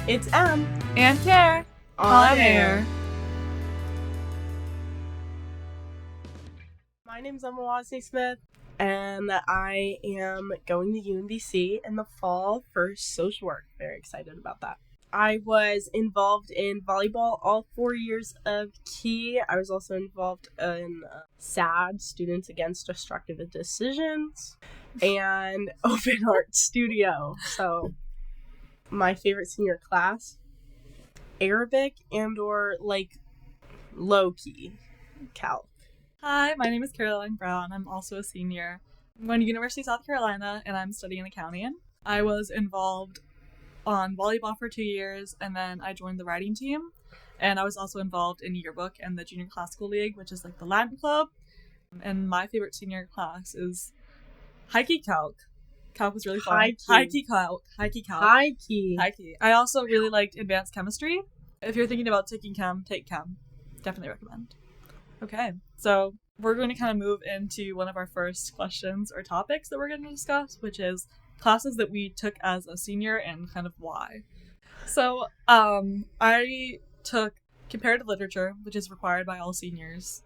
It's M and Care on air. My name's Emma Wasney-Smith, and I am going to UMBC in the fall for social work. Very excited about that. I was involved in volleyball all 4 years of Key. I was also involved in SAD, Students Against Destructive Decisions, and Open Art Studio. So, my favorite senior class, Arabic and or low-key calc. Hi, my name is Caroline Brown. I'm also a senior. I'm going to University of South Carolina, and I'm studying accounting. I was involved on volleyball for 2 years, and then I joined the writing team. And I was also involved in yearbook and the Junior Classical League, which is like the Latin club. And my favorite senior class is high-key calc. Calc was really fun. High-key calc. I also really liked advanced chemistry. If you're thinking about taking chem, take chem. Definitely recommend. Okay, so we're going to kind of move into one of our first questions or topics that we're going to discuss, which is classes that we took as a senior and kind of why. So, I took comparative literature, which is required by all seniors.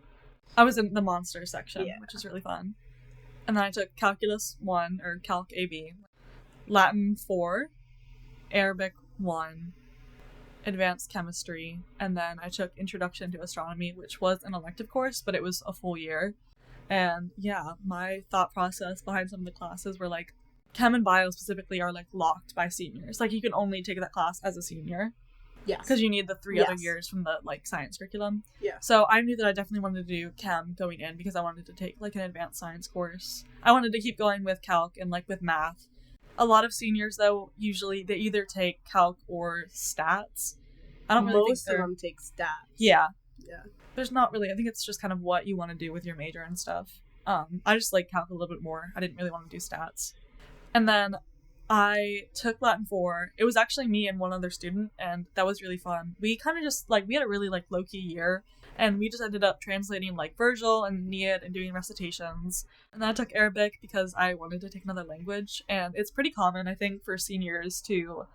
I was in the monster section, which is really fun. And then I took Calculus 1, or Calc AB, Latin 4, Arabic 1, Advanced Chemistry, and then I took Introduction to Astronomy, which was an elective course, but it was a full year. And yeah, my thought process behind some of the classes were like, Chem and Bio specifically are like locked by seniors. Like you can only take that class as a senior. Yes. Because you need the 3 other years from the like science curriculum. Yeah. So I knew that I definitely wanted to do Chem going in because I wanted to take like an advanced science course. I wanted to keep going with Calc and like with math. A lot of seniors though, usually they either take Calc or Stats. I don't really Most of them take Stats. Yeah. Yeah. There's not really, I think it's just kind of what you want to do with your major and stuff. I just like Calc a little bit more. I didn't really want to do Stats. And then I took Latin 4. It was actually me and one other student, and that was really fun. We kind of just, we had a really, low-key year, and we just ended up translating, Virgil and Aeneid and doing recitations. And then I took Arabic because I wanted to take another language, and it's pretty common, I think, for seniors to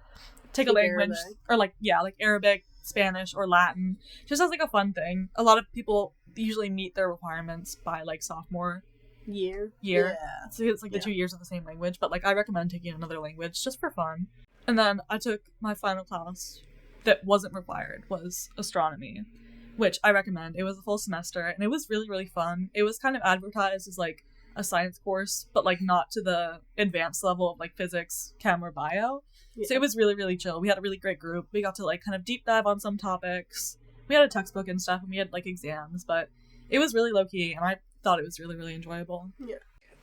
take a language, Arabic. Or, Arabic, Spanish, or Latin, just as, a fun thing. A lot of people usually meet their requirements by, sophomore year. Yeah. So it's the 2 years of the same language, but I recommend taking another language just for fun. And then I took my final class that wasn't required was astronomy, which I recommend. It was a full semester and it was really, really fun. It was kind of advertised as a science course, but not to the advanced level of physics, chem, or bio. Yeah. So it was really, really chill. We had a really great group. We got to kind of deep dive on some topics. We had a textbook and stuff, and we had exams, but it was really low key, and I thought it was really, really enjoyable. Yeah.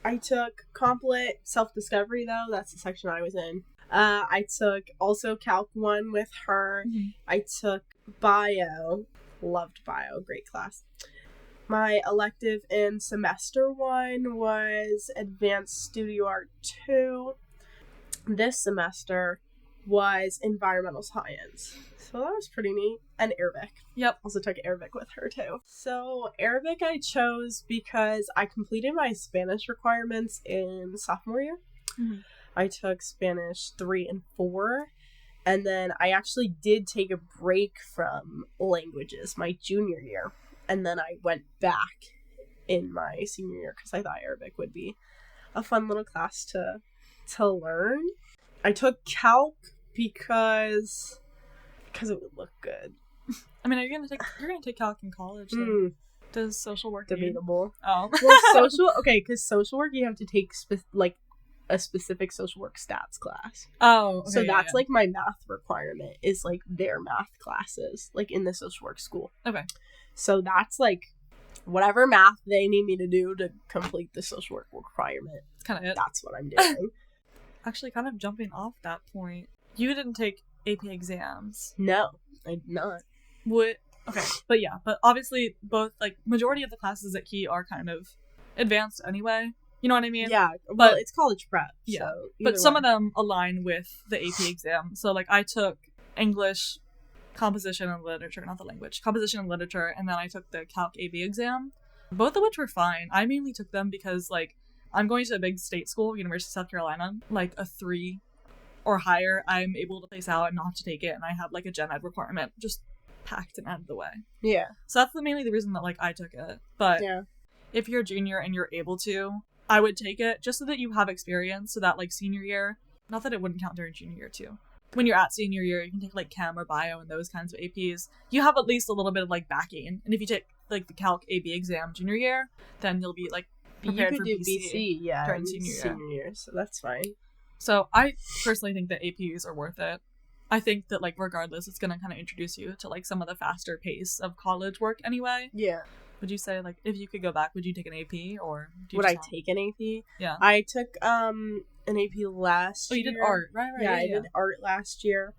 I took Complet Self-Discovery, though. That's the section I was in. I took also Calc 1 with her. Mm-hmm. I took Bio. Loved Bio. Great class. My elective in semester 1 was Advanced Studio Art 2. This semester was Environmental Science. So that was pretty neat. And Arabic. Yep. Also took Arabic with her, too. So Arabic I chose because I completed my Spanish requirements in sophomore year. Mm-hmm. I took Spanish 3 and 4. And then I actually did take a break from languages my junior year. And then I went back in my senior year because I thought Arabic would be a fun little class to learn. I took Calc because it would look good. I mean, you're gonna take Calc in college. Then. Does social work debatable? Oh, well, because social work you have to take a specific social work stats class. Oh, okay, so that's my math requirement is their math classes in the social work school. Okay, so that's whatever math they need me to do to complete the social work requirement. That's kind of it. That's what I'm doing. Actually, kind of jumping off that point, you didn't take AP exams. No, I did not. But obviously both majority of the classes at Key are kind of advanced anyway. You know what I mean? Yeah, well, it's college prep. Yeah, so but some of them align with the AP exam. So I took English, composition and literature, not the language, composition and literature, and then I took the Calc AB exam, both of which were fine. I mainly took them because I'm going to a big state school, University of South Carolina, a 3 or higher, I'm able to place out and not have to take it, and I have like a gen ed requirement just packed and out of the way. Yeah. So that's mainly the reason that like I took it. But Yeah. if you're a junior and you're able to, I would take it just so that you have experience, so that like senior year, not that it wouldn't count during junior year too. When you're at senior year, you can take like chem or bio and those kinds of APs. You have at least a little bit of like backing. And if you take like the calc AB exam junior year, then you'll be like prepared you could for do BC, yeah, during senior year, so that's fine. So I personally think that APs are worth it. I think that like regardless, it's gonna kind of introduce you to like some of the faster pace of college work anyway. Yeah. Would you say like if you could go back, would you take an AP or would I take an AP? Yeah. I took an AP last year. Oh, you did art, right? Yeah, I did art last year.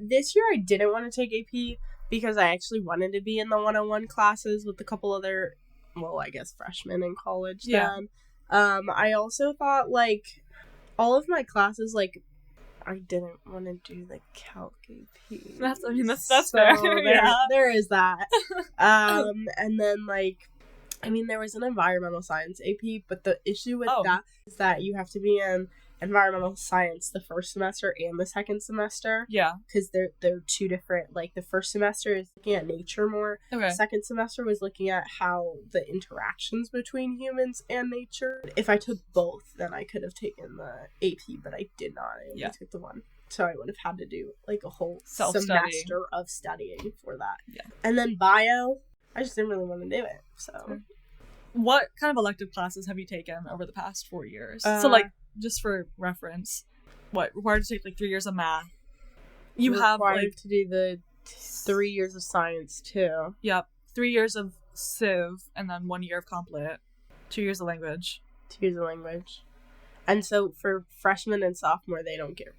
This year I didn't want to take AP because I actually wanted to be in the 101 classes with a couple other, well, I guess freshmen in college then. I also thought like all of my classes, like, I didn't want to do the calc AP. That's fair. There is that. And then like, I mean, there was an environmental science AP, but the issue with that is that you have to be in environmental science the first semester and the second semester. Yeah. Because they're two different, like, the first semester is looking at nature more. Okay. Second semester was looking at how the interactions between humans and nature. If I took both, then I could have taken the AP, but I did not. I only took the one. So I would have had to do, like, a whole semester of studying for that. Yeah. And then bio, I just didn't really want to do it, so... What kind of elective classes have you taken over the past 4 years? So, like, just for reference, what, required to take, like, 3 years of math? You have, like... to do the 3 years of science, too. Yep. 3 years of Civ, and then 1 year of Comp Lit. 2 years of language. 2 years of language. And so, for freshmen and sophomore, they don't get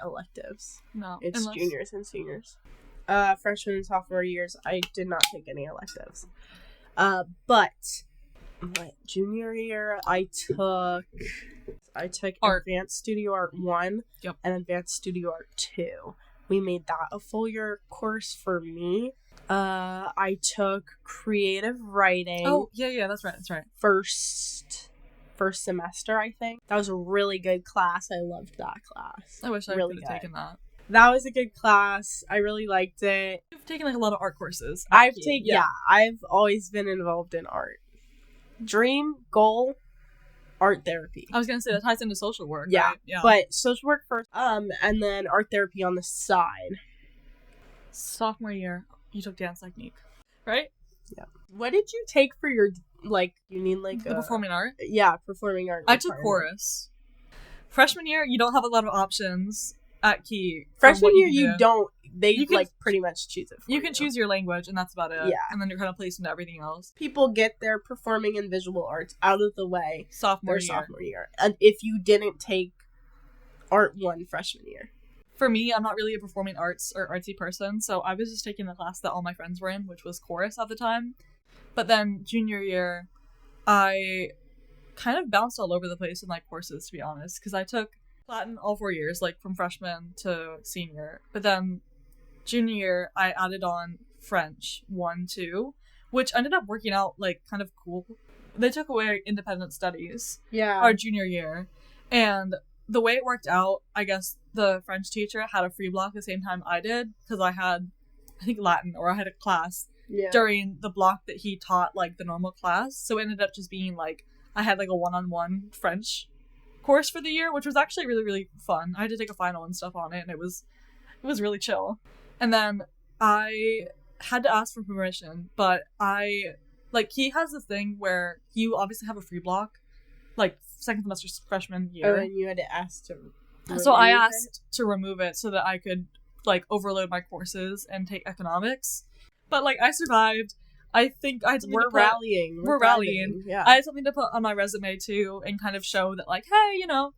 electives. No. It's juniors and seniors. Freshman and sophomore years, I did not take any electives. But junior year, I took art. Advanced Studio Art 1 and Advanced Studio Art 2. We made that a full year course for me. I took creative writing. Oh, yeah, that's right. First semester, I think. That was a really good class. I loved that class. I wish I could have taken that. That was a good class. I really liked it. You've taken like a lot of art courses. I've always been involved in art. Dream, goal, art therapy. I was gonna say that ties into social work. Yeah, right? Yeah. But social work first, and then art therapy on the side. Sophomore year, you took dance technique, right? Yeah. What did you take for your, like, you need like the performing art? Yeah, performing art. I took chorus. Freshman year, you don't have a lot of options at Key. Freshman year, you don't. You can, like, pretty much choose it for you. You can choose your language, and that's about it. Yeah. And then you're kind of placed into everything else. People get their performing and visual arts out of the way sophomore year. And if you didn't take Art 1 freshman year. For me, I'm not really a performing arts or artsy person, so I was just taking the class that all my friends were in, which was chorus at the time. But then junior year, I kind of bounced all over the place in, like, courses, to be honest, because I took Latin all 4 years, like, from freshman to senior. But then junior year, I added on French 1, 2, which ended up working out, like, kind of cool. They took away independent studies our junior year, and the way it worked out, I guess the French teacher had a free block the same time I did, because I had, I think, Latin, or I had a class during the block that he taught, like, the normal class. So it ended up just being, like, I had, like, a one-on-one French course for the year, which was actually really, really fun. I had to take a final and stuff on it, and it was really chill. And then I had to ask for permission, but he has this thing where you obviously have a free block, like, second semester freshman year. Oh, and you had to ask to So I asked to remove it so that I could, like, overload my courses and take economics. But, like, I survived. I think I had something to put... We're rallying. Yeah. I had something to put on my resume, too, and kind of show that, like, hey, you know,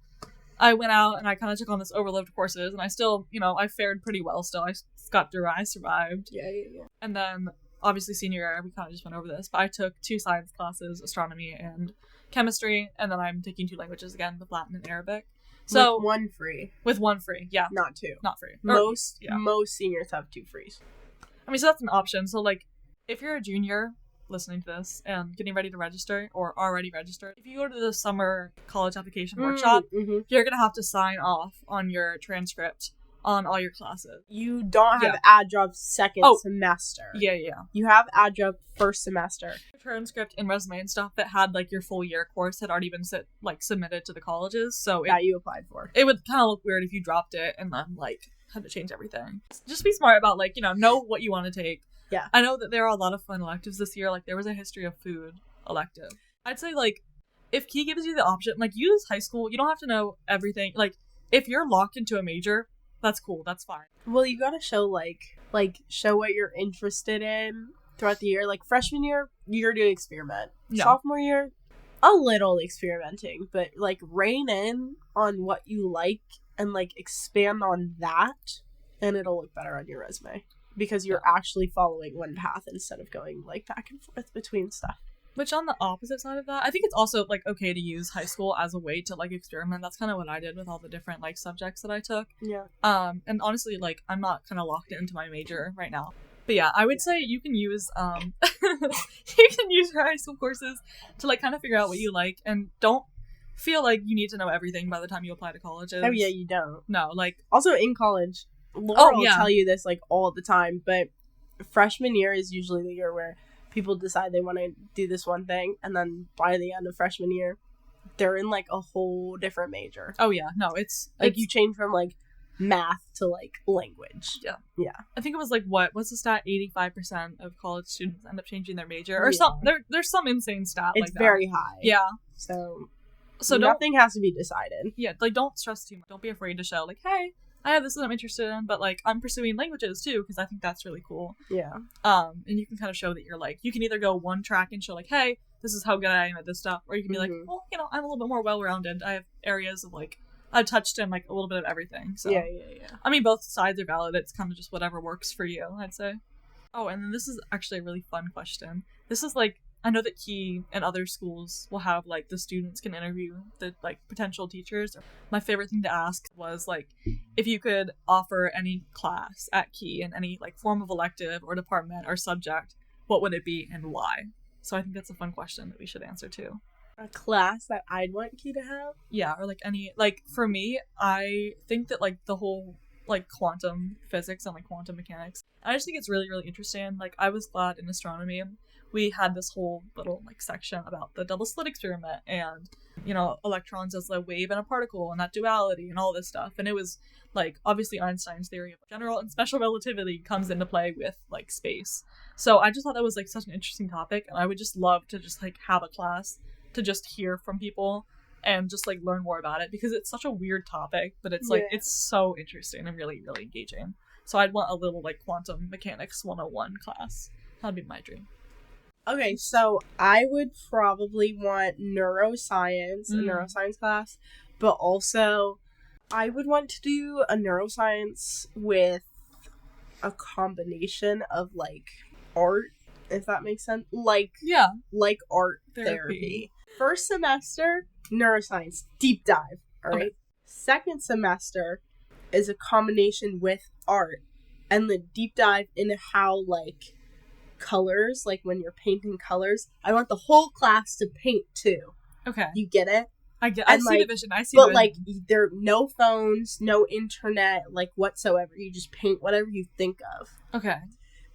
I went out and I kind of took on this overload courses, and I still, you know, I fared pretty well still. I got through, I survived. Yeah. And then, obviously, senior year, we kind of just went over this, but I took 2 science classes, astronomy and chemistry, and then I'm taking 2 languages again, with Latin and Arabic. So with one free, yeah. Not 2. Not free. Most seniors have 2 frees. I mean, so that's an option. So, like, if you're a junior listening to this and getting ready to register or already registered, if you go to the summer college application workshop, you're going to have to sign off on your transcript on all your classes. You don't have adjunct second semester. Yeah. You have adjunct first semester. Your transcript and resume and stuff that had like your full year course had already been submitted to the colleges, so that you applied for. It would kind of look weird if you dropped it and then like had to change everything. Just be smart about like, know what you want to take. Yeah. I know that there are a lot of fun electives this year. Like there was a history of food elective. I'd say like if Key gives you the option, like use high school. You don't have to know everything. Like if you're locked into a major, that's cool. That's fine. Well, you gotta show show what you're interested in throughout the year. Like freshman year, you're doing experiment. Yeah. Sophomore year, a little experimenting, but like rein in on what you like and like expand on that, and it'll look better on your resume because you're actually following one path instead of going like back and forth between stuff. Which on the opposite side of that, I think it's also like okay to use high school as a way to like experiment. That's kind of what I did with all the different like subjects that I took. Yeah. And honestly, like I'm not kind of locked into my major right now. But yeah, I would say you can use your high school courses to like kind of figure out what you like, and don't feel like you need to know everything by the time you apply to colleges. Oh yeah, you don't. No, like also in college, Laura will tell you this like all the time, but freshman year is usually the year where people decide they want to do this one thing, and then by the end of freshman year, they're in like a whole different major. Oh yeah, no, it's you change from like math to like somewhat. Yeah. I think it was like what's the stat? 85% of college students end up changing their major, or some. There's some insane stat. It's like that. very high. Yeah. So nothing has to be decided. Yeah, like don't stress too much. Don't be afraid to show like, hey, I have this that I'm interested in, but like I'm pursuing languages too because I think that's really cool. Yeah. And you can kind of show that you're like, you can either go one track and show like, hey, this is how good I am at this stuff, or you can be like, well, I'm a little bit more well-rounded. I have areas of like I've touched in like a little bit of everything. So yeah. I mean, both sides are valid. It's kind of just whatever works for you, I'd say. Oh, and then this is actually a really fun question. This is like, I know that Key and other schools will have like the students can interview the like potential teachers. My favorite thing to ask was like, if you could offer any class at Key in any like form of elective or department or subject, what would it be and why? So I think that's a fun question that we should answer too. A class that I'd want Key to have? Yeah, or like any, like for me, I think that like the whole like quantum physics and like quantum mechanics, I just think it's really, really interesting. Like I was glad in astronomy we had this whole little like section about the double slit experiment and electrons as a wave and a particle and that duality and all this stuff, and it was like obviously Einstein's theory of general and special relativity comes into play with like space. So I just thought that was like such an interesting topic, and I would just love to just like have a class to just hear from people and just like learn more about it because it's such a weird topic, but it's like it's so interesting and really, really engaging. So I'd want a little like quantum mechanics 101 class. That'd be my dream. Okay, so I would probably want neuroscience, a neuroscience class, but also I would want to do a neuroscience with a combination of like art, if that makes sense. Like art therapy. First semester, neuroscience, deep dive, all right? Okay. Second semester is a combination with art and the deep dive into how like colors, like when you're painting colors, I want the whole class to paint too. Okay. You get it? I see the vision. But like there are no phones, no internet, like whatsoever. You just paint whatever you think of. Okay.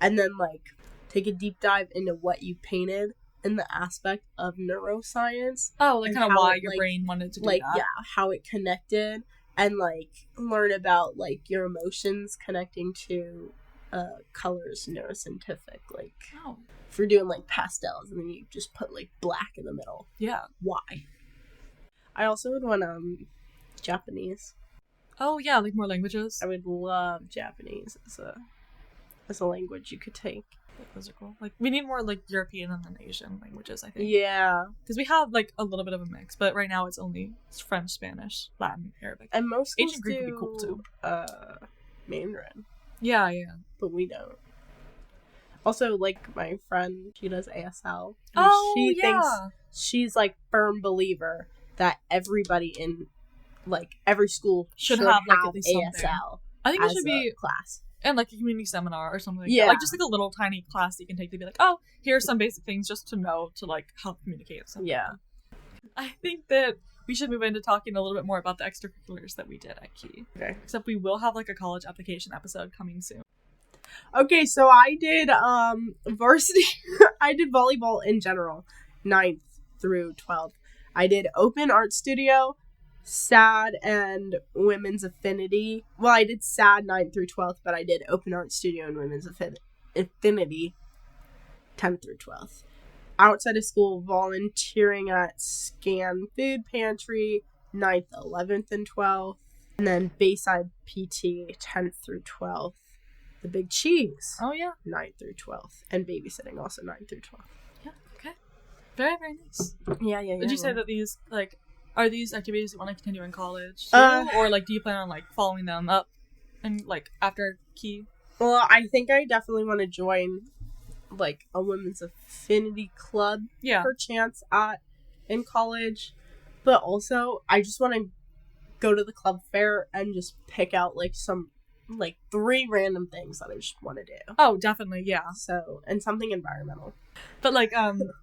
And then like take a deep dive into what you painted in the aspect of neuroscience. Oh, like kind of why your brain wanted to do like, that. Yeah, how it connected, and like learn about like your emotions connecting to colors, neuroscientific, like if you're doing like pastels and then you just put like black in the middle. Yeah. Why? I also would want Japanese. Oh yeah, like more languages. I would love Japanese as a language you could take. Those are cool. Like we need more like European and then Asian languages, I think. Yeah. Because we have like a little bit of a mix, but right now it's French, Spanish, Latin, Arabic. And most schools Ancient Greek would be cool too. Mandarin. Yeah. But we don't. Also, like, my friend, she does ASL. She thinks she's, like, firm believer that everybody in, like, every school should have like, at least ASL. I think it should be class. And like a community seminar or something like Yeah. that. Like just like a little tiny class you can take to be like, oh, here are some basic things just to know to like help communicate. Something. Yeah. I think that we should move into talking a little bit more about the extracurriculars that we did at Key. Okay. Except we will have like a college application episode coming soon. Okay, so I did varsity. I did volleyball in general, 9th through 12th. I did open art studio, SAD, and women's affinity. Well, I did SAD 9th through 12th, but I did open art studio and women's affinity 10th through 12th. Outside of school, volunteering at Scan Food Pantry 9th, 11th, and 12th. And then Bayside PT 10th through 12th. The Big Cheese. Oh, yeah. 9th through 12th. And babysitting also 9th through 12th. Yeah, okay. Very, very nice. Yeah. Did you say that these, like, are these activities you want to continue in college too? Or, like, do you plan on, like, following them up and, like, after Key? Well, I think I definitely want to join, like, a women's affinity club. Yeah. Per chance in college. But also, I just want to go to the club fair and just pick out, like, some, like, 3 random things that I just want to do. Oh, definitely, yeah. So, and something environmental. But, like,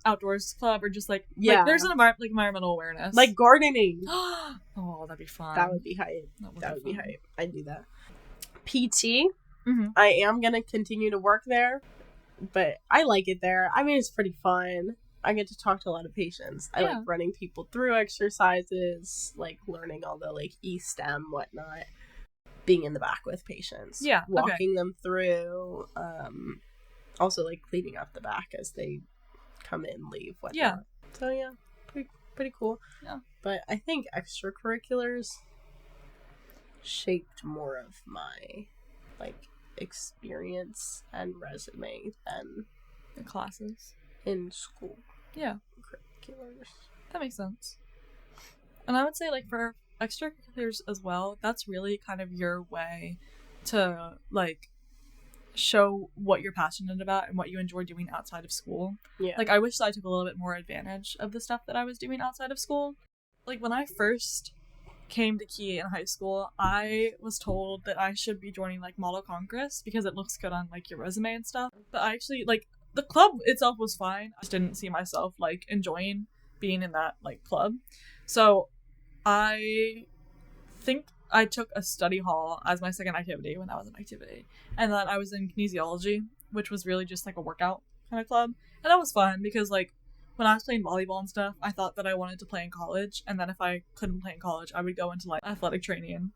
outdoors club or just, like, yeah. Like, there's an environmental awareness. Like, gardening. Oh, that'd be fun. That would be hype. That would be hype. I'd do that. PT. Mm-hmm. I am going to continue to work there, but I like it there. I mean, it's pretty fun. I get to talk to a lot of patients. I like running people through exercises, like learning all the like E-stem, whatnot. Being in the back with patients. Yeah. Walking them through. Also like cleaning up the back as they come in, leave, whatnot. Yeah. So yeah, pretty cool. Yeah. But I think extracurriculars shaped more of my like experience and resume than the classes in school. Yeah. Curriculars. That makes sense. And I would say, like, for extracurriculars as well, that's really kind of your way to, like, show what you're passionate about and what you enjoy doing outside of school. Yeah. Like, I wish that I took a little bit more advantage of the stuff that I was doing outside of school. Like, when I first came to Key in high school, I was told that I should be joining, like, Model Congress because it looks good on, like, your resume and stuff. But I actually, like, the club itself was fine. I just didn't see myself, like, enjoying being in that, like, club. So I think I took a study hall as my second activity when that was an activity. And then I was in kinesiology, which was really just, like, a workout kind of club. And that was fun because, like, when I was playing volleyball and stuff, I thought that I wanted to play in college. And then if I couldn't play in college, I would go into, like, athletic training.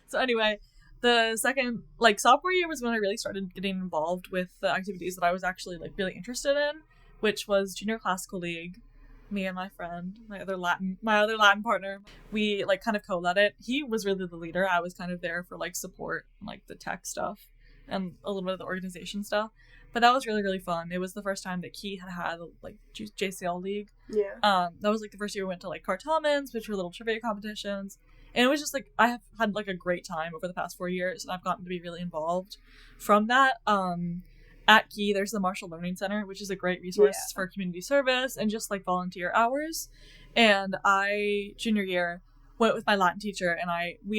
So anyway, the second, like, sophomore year was when I really started getting involved with the activities that I was actually, like, really interested in, which was Junior Classical League. Me and my friend, my other Latin partner, we, like, kind of co-led it. He was really the leader. I was kind of there for, like, support, like, the tech stuff and a little bit of the organization stuff. But that was really, really fun. It was the first time that Key had like, JCL League. Yeah. That was, like, the first year we went to, like, Cartelmans, which were little trivia competitions. And it was just, like, I have had, like, a great time over the past 4 years, and I've gotten to be really involved from that. At Key, there's the Marshall Learning Center, which is a great resource for community service and just, like, volunteer hours. And I, junior year, went with my Latin teacher, and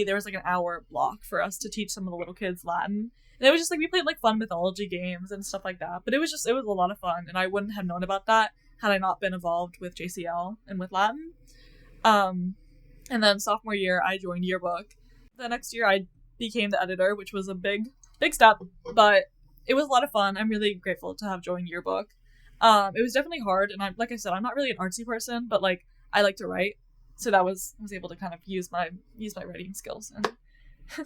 there was, like, an hour block for us to teach some of the little kids Latin. And it was just, like, we played, like, fun mythology games and stuff like that. But it was a lot of fun, and I wouldn't have known about that had I not been involved with JCL and with Latin. And then sophomore year, I joined yearbook. The next year, I became the editor, which was a big step, but it was a lot of fun. I'm really grateful to have joined yearbook. It was definitely hard, and like I said, I'm not really an artsy person, but, like, I like to write, so that was able to kind of use my writing skills and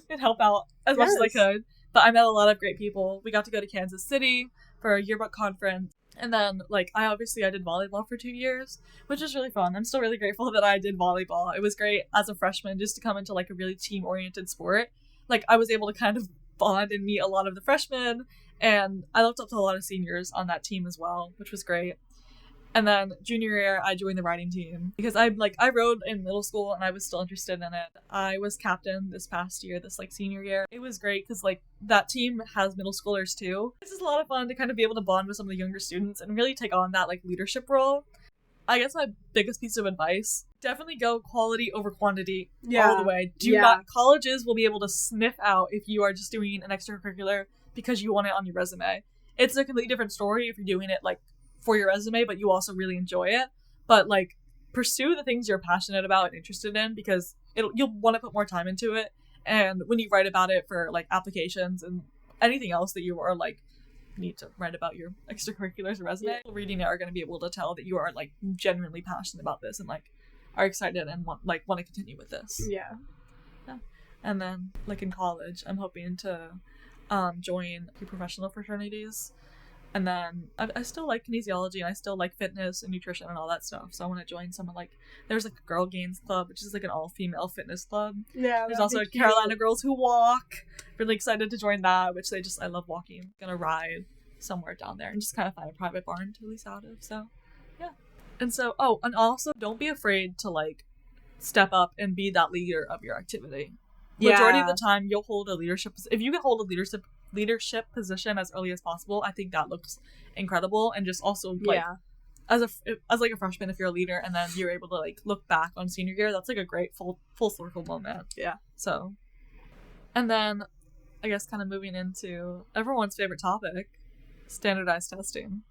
and help out as much as I could. But I met a lot of great people. We got to go to Kansas City for a yearbook conference. And then, like, I did volleyball for 2 years, which was really fun. I'm still really grateful that I did volleyball. It was great as a freshman just to come into, like, a really team-oriented sport. Like, I was able to kind of bond and meet a lot of the freshmen, and I looked up to a lot of seniors on that team as well, which was great. And then junior year, I joined the writing team because I wrote in middle school and I was still interested in it. I was captain this past year, senior year. It was great because, like, that team has middle schoolers too. It's just a lot of fun to kind of be able to bond with some of the younger students and really take on that, like, leadership role. I guess my biggest piece of advice, definitely go quality over quantity Yeah. all the way. Colleges will be able to sniff out if you are just doing an extracurricular because you want it on your resume. It's a completely different story if you're doing it like for your resume, but you also really enjoy it. But like, pursue the things you're passionate about and interested in, because you'll want to put more time into it. And when you write about it for like applications and anything else that you are like need to write about your extracurriculars or resume, people reading it are going to be able to tell that you are like genuinely passionate about this and like are excited and want to continue with this. Yeah. And then like in college, I'm hoping to join professional fraternities. And then I still like kinesiology, and I still like fitness and nutrition and all that stuff. So I want to join someone like, there's like a Girl Gains Club, which is like an all-female fitness club. Yeah. There's also Carolina Girls Who Walk. Really excited to join that, which I love walking. Gonna ride somewhere down there and just kind of find a private barn to lease out of. So yeah. And so, and also don't be afraid to like step up and be that leader of your activity. Majority of the time you'll hold a leadership, if you can hold a leadership position as early as possible, I think that looks incredible. And just also like as like a freshman, if you're a leader and then you're able to like look back on senior year, that's like a great full circle moment. Yeah. So, and then I guess kind of moving into everyone's favorite topic, standardized testing.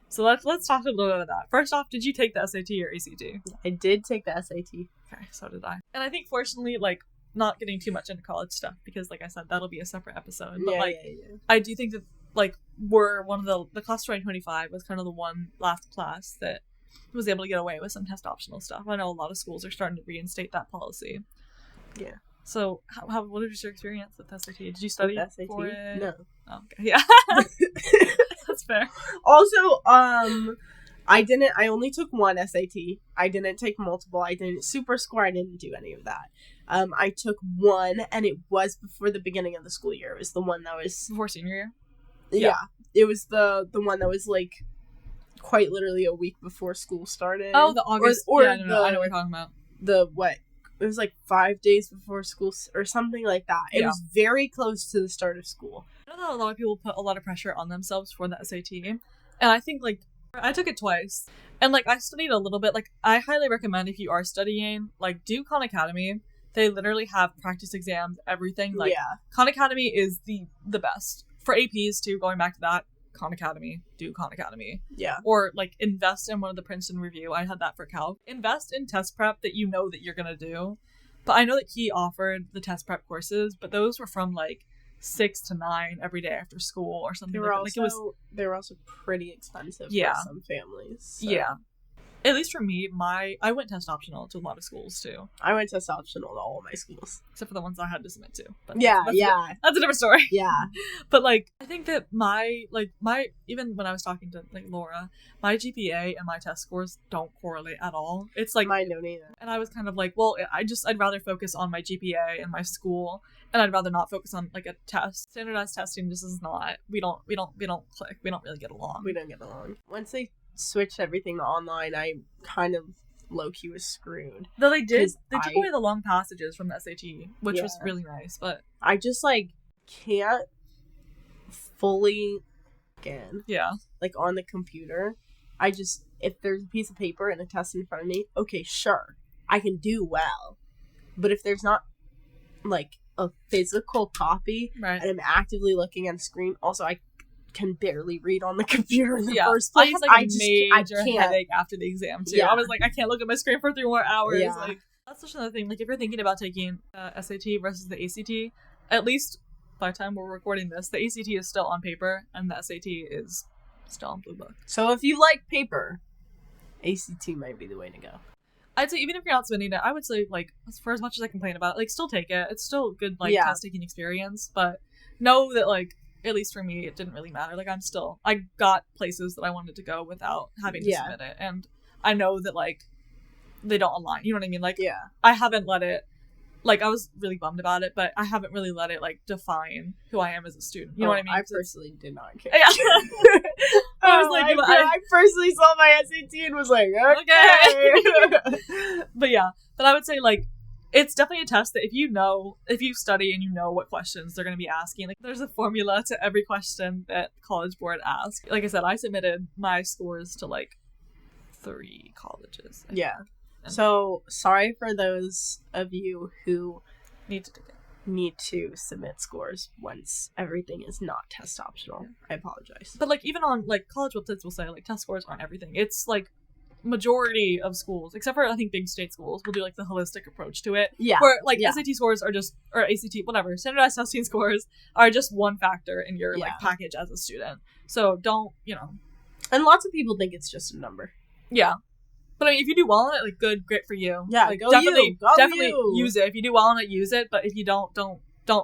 So let's talk a little bit about that. First off, did you take the SAT or ACT? I did take the SAT. Okay, so did I. And I think fortunately, like, not getting too much into college stuff, because like I said, that'll be a separate episode. But I do think that like we're one of the class 2025 was kind of the one last class that was able to get away with some test optional stuff. I know a lot of schools are starting to reinstate that policy. Yeah. So what was your experience with SAT? Did you study for it? No. Oh, okay. Yeah. That's fair. Also, I only took one SAT. I didn't take multiple. I didn't super score. I didn't do any of that. I took one, and it was before the beginning of the school year. It was the one that was before senior year. Yeah. It was the one that was like quite literally a week before school started. Oh, the August. I know what you're talking about. It was like 5 days before school or something like that. It was very close to the start of school. I know that a lot of people put a lot of pressure on themselves for the SAT. And I think, like, I took it twice. And, like, I studied a little bit. Like, I highly recommend if you are studying, like, do Khan Academy. They literally have practice exams, everything. Like, Khan Academy is the best. For APs, too, going back to that, Khan Academy, do Khan Academy. Yeah. Or, like, invest in one of the Princeton Review. I had that for Calc. Invest in test prep that you know that you're going to do. But I know that he offered the test prep courses, but those were from, like, 6 to 9 every day after school or something like that. They were also pretty expensive for some families. So. Yeah. At least for me, I went test optional to a lot of schools too. I went test optional to all of my schools. Except for the ones I had to submit to. But that's a different story. Yeah. But like, I think that my even when I was talking to like Laura, my GPA and my test scores don't correlate at all. It's like mine don't either. And I was kind of like, well, I'd rather focus on my GPA and my school, and I'd rather not focus on like a test. Standardized testing just is not. We don't click. We don't really get along. We don't get along. Once they switched everything to online, I kind of low-key was screwed. Though they took away the long passages from the SAT, which was really nice, but I just like can't fully like on the computer. If there's a piece of paper and a test in front of me, okay, sure, I can do well. But if there's not like a physical copy and I'm actively looking at a screen, also I can barely read on the computer in the first place. I had like a major headache after the exam too. I was like, I can't look at my screen for 3 more hours. Yeah. Like, that's such another thing. Like, if you're thinking about taking SAT versus the ACT, at least by the time we're recording this, the ACT is still on paper and the SAT is still on blue book. So if you like paper, ACT might be the way to go. I'd say even if you're not spending it, I would say, like, for as much as I complain about it, like, still take it. It's still a good, like, test-taking experience, but know that, like, at least for me, it didn't really matter. Like, I got places that I wanted to go without having to submit it. And I know that, like, they don't align. You know what I mean? Like, I haven't let it, like, I was really bummed about it, but I haven't really let it, like, define who I am as a student. You know what I mean? I personally did not care. Yeah. I personally saw my SAT and was like, okay. But I would say, like, it's definitely a test that if you study and you know what questions they're going to be asking, like, there's a formula to every question that College Board asks. Like I said, I submitted my scores to, like, 3 colleges. Yeah. So, sorry for those of you who Need to take it. need to submit scores once everything is not test optional. Yeah. I apologize. But, like, even on, like, college websites will say, like, test scores aren't everything. It's, like, majority of schools, except for, I think, big state schools, will do, like, the holistic approach to it. Yeah. Where, like, SAT scores are just, or ACT, whatever, standardized testing scores are just one factor in your, like, package as a student. So, don't, And lots of people think it's just a number. Yeah. But I mean, if you do well on it, like, great for you. Yeah, like, go definitely you. Use it. If you do well on it, use it. But if you don't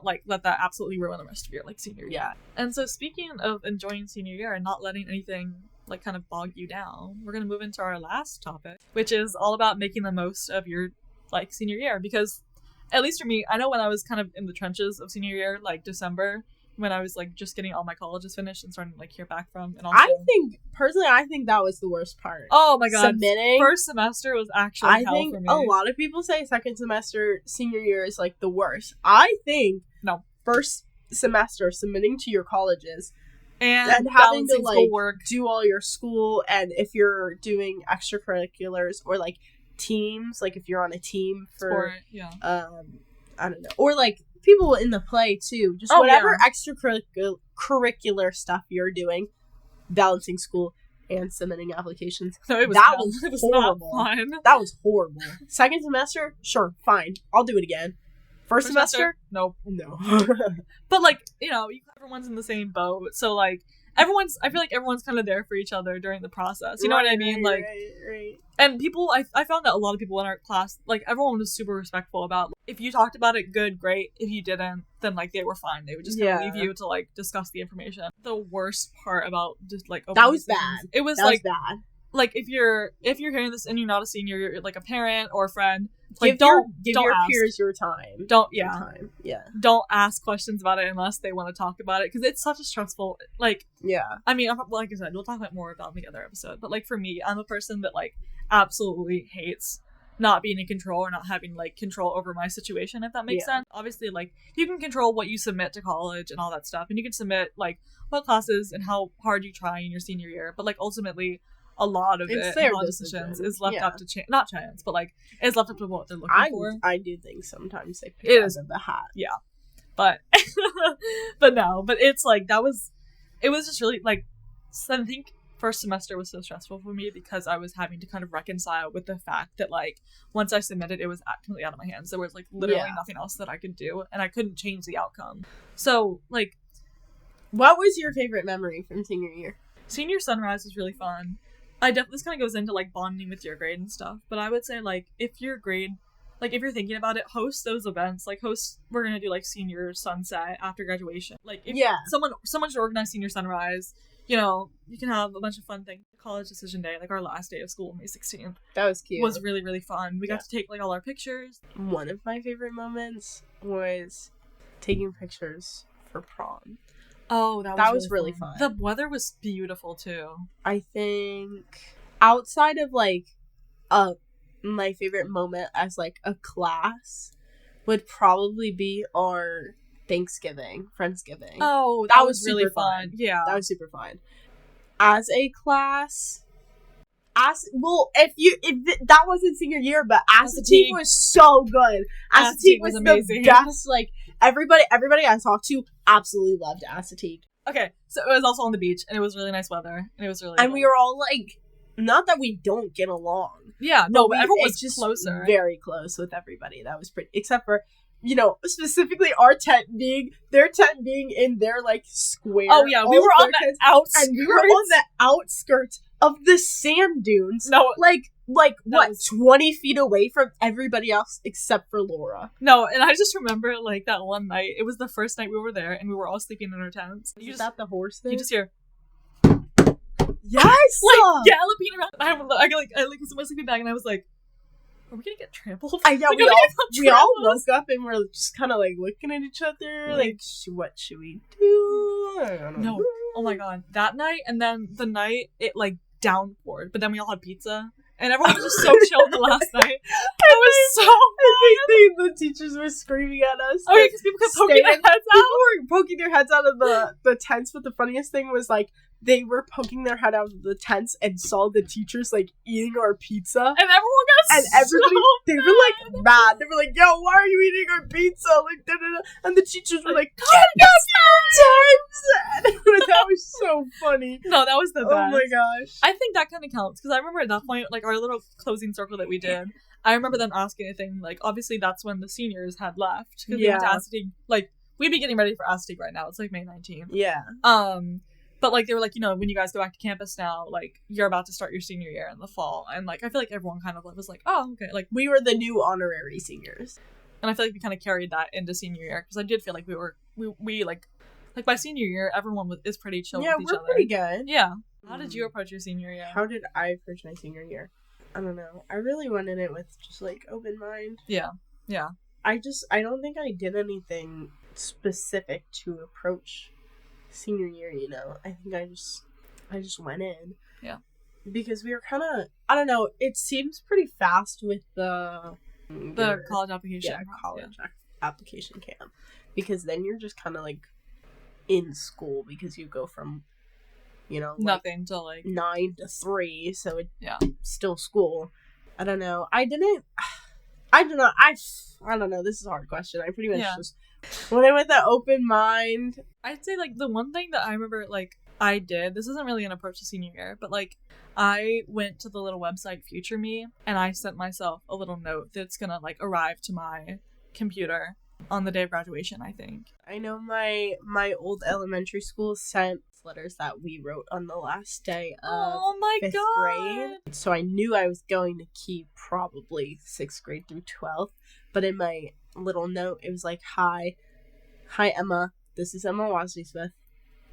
like let that absolutely ruin the rest of your like senior year. Yeah. And so speaking of enjoying senior year and not letting anything like kind of bog you down, we're gonna move into our last topic, which is all about making the most of your like senior year. Because at least for me, I know when I was kind of in the trenches of senior year, like December, when I was like just getting all my colleges finished and starting to like hear back from, and also I think that was the worst part. Oh my god, submitting first semester was actually hell for me. A lot of people say second semester senior year is like the worst. I think no, first semester submitting to your colleges and having to like schoolwork, do all your school, and if you're doing extracurriculars or like teams, like if you're on a team for sport, I don't know, or like people in the play too, just whatever extracurricular stuff you're doing, balancing school and submitting applications. No, it was horrible. Not fun. That was horrible. Second semester, sure, fine, I'll do it again. First semester, nope. No. But like, everyone's in the same boat, so like I feel like everyone's kind of there for each other during the process. You know what I mean? Like, right. And people, I found that a lot of people in our class, like, everyone was super respectful about, if you talked about it, good, great. If you didn't, then, like, they were fine. They would just kind of leave you to, like, discuss the information. The worst part about just, like, that was bad. It was, that was bad. Like, if you're hearing this and you're not a senior, you're, like, a parent or a friend, like, give your peers your time. Don't ask questions about it unless they want to talk about it, because it's such a stressful, like, I mean, like I said, we'll talk about more about the other episode, but like for me, I'm a person that like absolutely hates not being in control or not having like control over my situation, if that makes sense. Obviously, like, you can control what you submit to college and all that stuff, and you can submit like what classes and how hard you try in your senior year, but like ultimately a lot of it's it, a lot of decisions is left up to not chance, but like it's left up to what they're looking for. I do think sometimes they pick it out of the hat. Yeah, but but it's like it was just really like, I think first semester was so stressful for me because I was having to kind of reconcile with the fact that like once I submitted, it was completely out of my hands. There was like literally nothing else that I could do, and I couldn't change the outcome. So like, what was your favorite memory from senior year? Senior sunrise was really fun. This kind of goes into like bonding with your grade and stuff, but I would say like if your grade, like if you're thinking about it, host those events. Like we're gonna do like senior sunset after graduation. Like if someone should organize senior sunrise. You can have a bunch of fun things. College decision day, like our last day of school, May 16th. That was cute. Was really, really fun. We got to take like all our pictures. One of my favorite moments was taking pictures for prom. Oh, that was really fun. The weather was beautiful too. I think outside of like my favorite moment as like a class would probably be our Friendsgiving. Oh, that was really fun. Yeah. That was super fun. As a class, if that wasn't senior year, but Acetique was so good. Acetique was amazing. The best. Like everybody I talked to absolutely loved Acetique. Okay, so it was also on the beach, and it was really nice weather, and it was really and we were all like, not that we don't get along. Yeah, no, but everyone was just closer, very close with everybody. That was pretty, except for specifically their tent being in their like square. Oh yeah, we were on the outskirts, and we were on the outskirts of the sand dunes. No, like 20 feet away from everybody else except for Laura. No, and I just remember like that one night. It was the first night we were there, and we were all sleeping in our tents. Is that the horse thing? You just hear. Yes, like galloping around. I was in my sleeping bag, and I was like, "Are we gonna get trampled?" We all woke up and we're just kind of like looking at each other, like what should we do? I don't know. No, oh my god, that night, and then the night it like downpoured, but then we all had pizza. And everyone was just so chill the last night. It was so fun. The teachers were screaming at us. Oh yeah, because people kept poking their heads out. People were poking their heads out of the tents, but the funniest thing was like they were poking their head out of the tents and saw the teachers like eating our pizza. And everyone got And everybody, they were like mad. They were like, "Yo, why are you eating our pizza?" Like, da, da, da. And the teachers were like, "Get the tents!" And that was so funny. No, that was the best. Oh my gosh. I think that kind of counts because I remember at that point, like our little closing circle that we did, I remember them asking a thing. Like, obviously, that's when the seniors had left because they went to Aztec. Like, we'd be getting ready for Aztec right now. It's like May 19th. Yeah. But like they were like, you know, when you guys go back to campus now, like you're about to start your senior year in the fall, and like I feel like everyone kind of was like, oh, okay, like we were the new honorary seniors, and I feel like we kind of carried that into senior year because I did feel like we like by senior year everyone is pretty chill with each other. Yeah, we're pretty good. Yeah. How did you approach your senior year? How did I approach my senior year? I don't know. I really went in it with just like open mind. Yeah. I don't think I did anything specific to approach senior year, you know. I think I just went in. Yeah. Because we were kind of, I don't know, it seems pretty fast with the college application. Yeah, college application camp. Because then you're just kind of like in school because you go from, you know, nothing to like 9 to 3, so it's still school. I don't know. I don't know. This is a hard question. I pretty much just went in with an open mind. I'd say like the one thing that I remember like I did, this isn't really an approach to senior year, but like I went to the little website Future Me and I sent myself a little note that's gonna like arrive to my computer on the day of graduation, I think. I know my old elementary school sent letters that we wrote on the last day of fifth grade. So I knew I was going to keep probably 6th grade through 12th. But in my little note, it was like, Hi Emma. This is Emma Wasley Smith,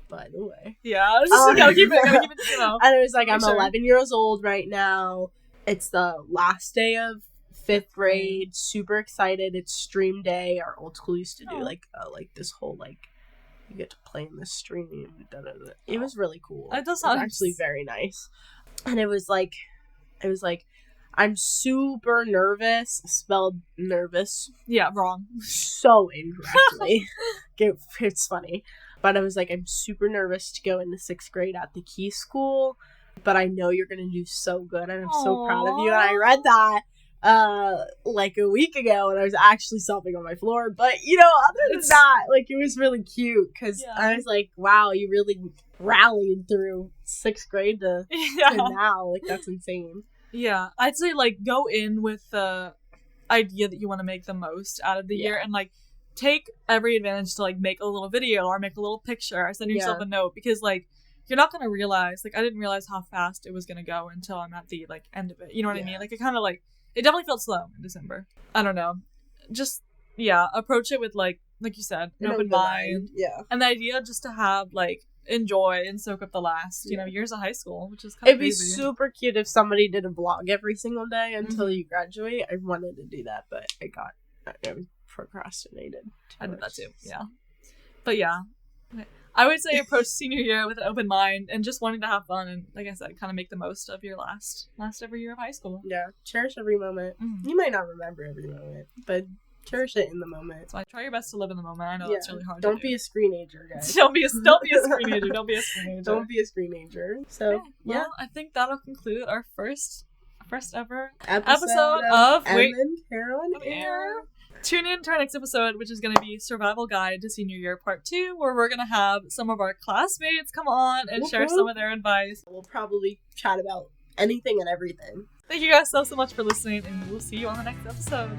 by the way. Yeah, I was just gotta keep it, you know. And it was like, I'm 11 years old right now. It's the last day of 5th grade. Super excited. It's stream day. Our old school used to do like this whole like you get to play in the stream. It was really cool. It does sound actually very nice. And it was like I'm super nervous. Spelled nervous. Yeah, wrong. So incorrectly. It's funny. But I was like, I'm super nervous to go into 6th grade at the Key School. But I know you're going to do so good. And I'm so proud of you. And I read that like a week ago and I was actually sobbing on my floor. But, you know, other than that, like, it was really cute. Because I was like, wow, you really rallied through 6th grade to now. Like, that's insane. Yeah, I'd say, like, go in with the idea that you want to make the most out of the year and, like, take every advantage to, like, make a little video or make a little picture or send yourself a note because, like, you're not going to realize, like, I didn't realize how fast it was going to go until I'm at the, like, end of it. You know what I mean? Like, it kind of, like, it definitely felt slow in December. I don't know. Just, approach it with, like you said, an open mind. Yeah. And the idea just to have, like, enjoy and soak up the last, years of high school, which is kind of crazy. It'd be super cute if somebody did a vlog every single day until you graduate. I wanted to do that, but I procrastinated. I did that too, yeah. But yeah, I would say approach senior year with an open mind and just wanting to have fun and, like I said, kind of make the most of your last ever year of high school. Yeah, cherish every moment. You might not remember every moment, but cherish it in the moment. So try your best to live in the moment. I know it's really hard. Don't be a screenager, guys. Don't be a screenager. Don't be a screenager. Don't be a screenager. So I think that'll conclude our first ever episode of Wait, Carol and Air. Tune in to our next episode, which is going to be Survival Guide to Senior Year Part 2, where we're going to have some of our classmates come on and share some of their advice. We'll probably chat about anything and everything. Thank you guys so much for listening, and we'll see you on the next episode.